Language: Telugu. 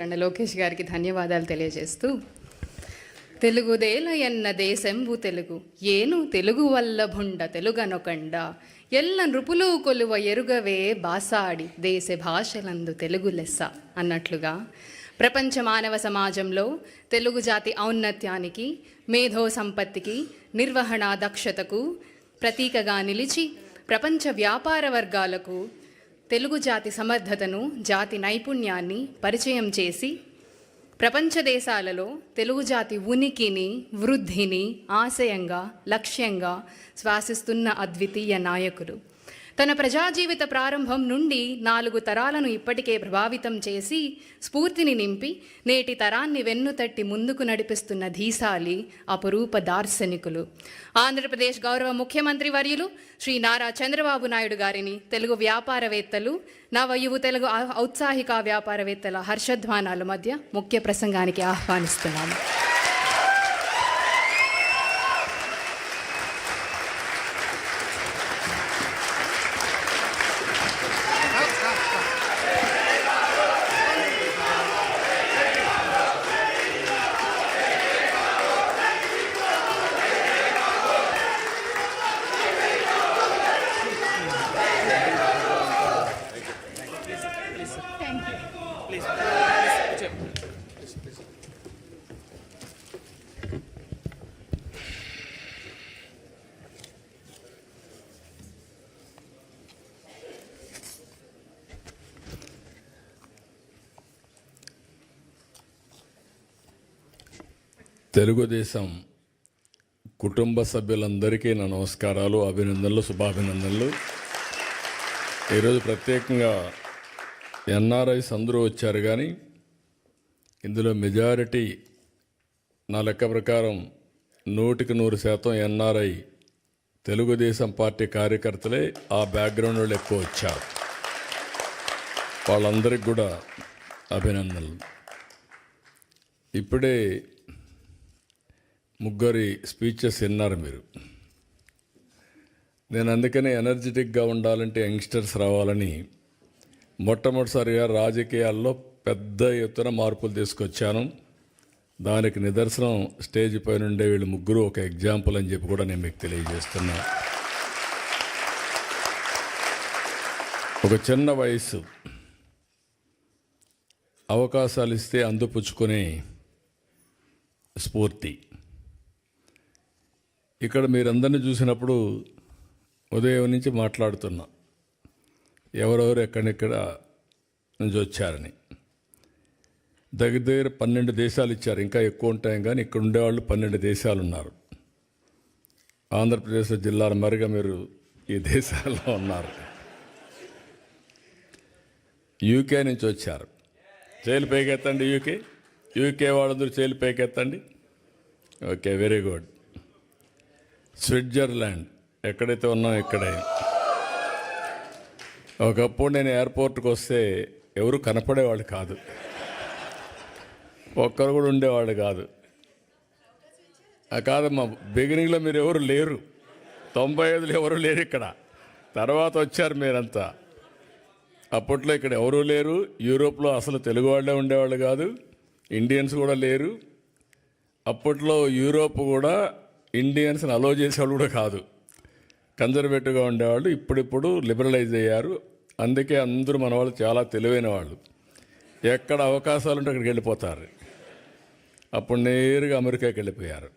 లోకేష్ గారికి ధన్యవాదాలు తెలియజేస్తూ, తెలుగుదేల ఎన్న దేశంబు తెలుగు ఏను తెలుగు వల్ల భుండ తెలుగనొకండ ఎల్ల నృపులు కొలువ ఎరుగవే బాసాడి దేశ భాషలందు తెలుగు లెస్స అన్నట్లుగా ప్రపంచ మానవ సమాజంలో తెలుగు జాతి ఔన్నత్యానికి, మేధో సంపత్తికి, నిర్వహణ దక్షతకు ప్రతీకగా నిలిచి ప్రపంచ వ్యాపార వర్గాలకు తెలుగు జాతి సమర్థతను, జాతి నైపుణ్యాన్ని పరిచయం చేసి ప్రపంచ దేశాలలో తెలుగు జాతి ఉనికిని, వృద్ధిని ఆశయంగా, లక్ష్యంగా శ్వాసిస్తున్న అద్వితీయ నాయకులు. తన ప్రజాజీవిత ప్రారంభం నుండి 4 తరాలను ఇప్పటికే ప్రభావితం చేసి స్ఫూర్తిని నింపి నేటి తరాన్ని వెన్నుతట్టి ముందుకు నడిపిస్తున్న ధీశాలి అపురూప దార్శనికులు. ఆంధ్రప్రదేశ్ గౌరవ ముఖ్యమంత్రి వర్యులు శ్రీ నారా చంద్రబాబు నాయుడు గారిని తెలుగు వ్యాపారవేత్తలు, నవయువ తెలుగు ఔత్సాహిక వ్యాపారవేత్తల హర్షధ్వానాల మధ్య ముఖ్య ప్రసంగానికి ఆహ్వానిస్తున్నాము. తెలుగుదేశం కుటుంబ సభ్యులందరికీ నా నమస్కారాలు, అభినందనలు, శుభాభినందనలు. ఈరోజు ప్రత్యేకంగా ఎన్ఆర్ఐస్ అందరూ వచ్చారు, కానీ ఇందులో మెజారిటీ నా లెక్క ప్రకారం 100% ఎన్ఆర్ఐ తెలుగుదేశం పార్టీ కార్యకర్తలే, ఆ బ్యాక్గ్రౌండ్ వాళ్ళు ఎక్కువ వచ్చారు. వాళ్ళందరికీ కూడా అభినందనలు. ఇప్పుడే ముగ్గురి స్పీచెస్ విన్నారు మీరు. నేను అందుకనే ఎనర్జెటిక్గా ఉండాలంటే యంగ్స్టర్స్ రావాలని మొట్టమొదటిసారిగా రాజకీయాల్లో పెద్ద ఎత్తున మార్పులు తీసుకొచ్చాను. దానికి నిదర్శనం స్టేజ్ పైన ఉండే వీళ్ళు ముగ్గురు ఒక ఎగ్జాంపుల్ అని చెప్పి కూడా నేను మీకు తెలియజేస్తున్నా. ఒక చిన్న వయసు, అవకాశాలు ఇస్తే అందిపుచ్చుకునే స్ఫూర్తి. ఇక్కడ మీరందరినీ చూసినప్పుడు ఉదయం నుంచి మాట్లాడుతున్నా, ఎవరెవరు ఎక్కడెక్కడ నుంచి వచ్చారని. దగ్గర 12 దేశాలు ఇచ్చారు, ఇంకా ఎక్కువ ఉంటాయి, కానీ ఇక్కడ ఉండేవాళ్ళు 12 దేశాలు ఉన్నారు. ఆంధ్రప్రదేశ్ జిల్లాల మరిగా మీరు ఈ దేశాల్లో ఉన్నారు. యూకే నుంచి వచ్చారు, చేలు పైకెత్తండి. యూకే వాళ్ళందరూ చేలు పైకెత్తండి. Okay, very good. స్విట్జర్లాండ్, ఎక్కడైతే ఉన్నాం ఇక్కడే. ఒకప్పుడు నేను ఎయిర్పోర్ట్కి వస్తే ఎవరు కనపడేవాళ్ళు కాదు, ఒక్కరు కూడా ఉండేవాళ్ళు కాదు. కాదమ్మా, బిగినింగ్లో మీరు ఎవరు లేరు, 95లో ఎవరు లేరు ఇక్కడ. తర్వాత వచ్చారు మీరంతా. అప్పట్లో ఇక్కడ ఎవరూ లేరు. యూరోప్లో అసలు తెలుగు వాళ్ళే ఉండేవాళ్ళు కాదు, ఇండియన్స్ కూడా లేరు. అప్పట్లో యూరోప్ కూడా ఇండియన్స్ని అలో చేసేవాళ్ళు కూడా కాదు, కన్జర్వేటివ్గా ఉండేవాళ్ళు. ఇప్పుడిప్పుడు లిబరలైజ్ అయ్యారు. అందుకే అందరూ మన వాళ్ళు చాలా తెలివైన వాళ్ళు. ఎక్కడ అవకాశాలు ఉంటే అక్కడికి వెళ్ళిపోతారు. అప్పుడు నేరుగా అమెరికాకి వెళ్ళిపోయారు.